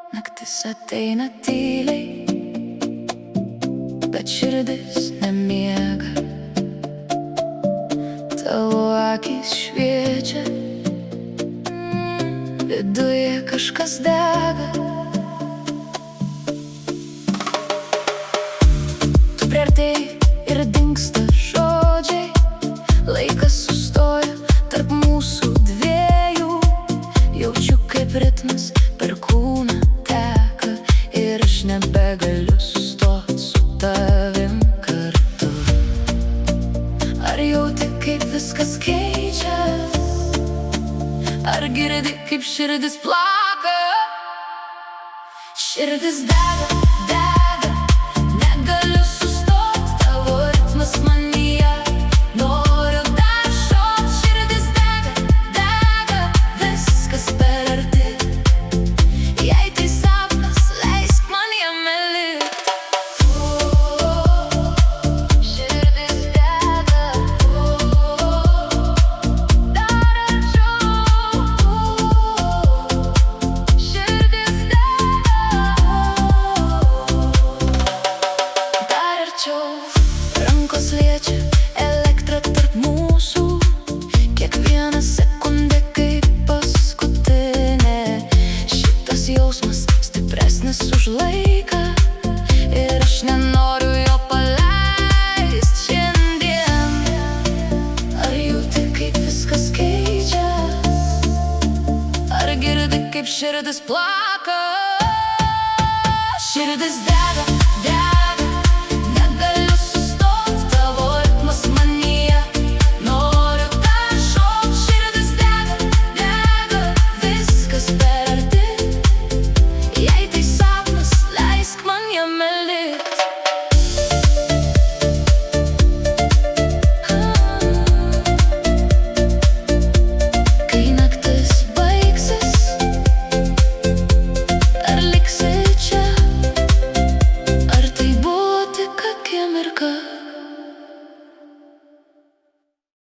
Naktis ateina tyliai, bet širdis nemiega. Tavo akys šviečia, viduje kažkas dega. Tu priartėjai ir dingsta žodžiai, laikas sustoja tarp mūsų dviejų. Jaučiu, kaip ritmas per kūną teka, ir aš nebegaliu sustot su tavim kartu. Ar jauti, kaip viskas keičias? Ar girdi, kaip širdis plaka? Širdis dega, dega, negaliu sustot, tavo ritmas manyje. Noriu dar šot, širdis dega, dega, viskas per arti. Jei tai sapnas, leisk man jame likt. Širdis dega, dar arčiau. Širdis dega, dar arčiau. Rankos liečia elektrą tarp mūsų, kiekviena sekundė kaip paskutinė. Šitas jausmas stipresnis už laiką, ir aš nenoriu jo paleist šiandien. Ar jauti, kaip viskas keičias? Ar girdi, kaip širdis plaka? Širdis dega, dega.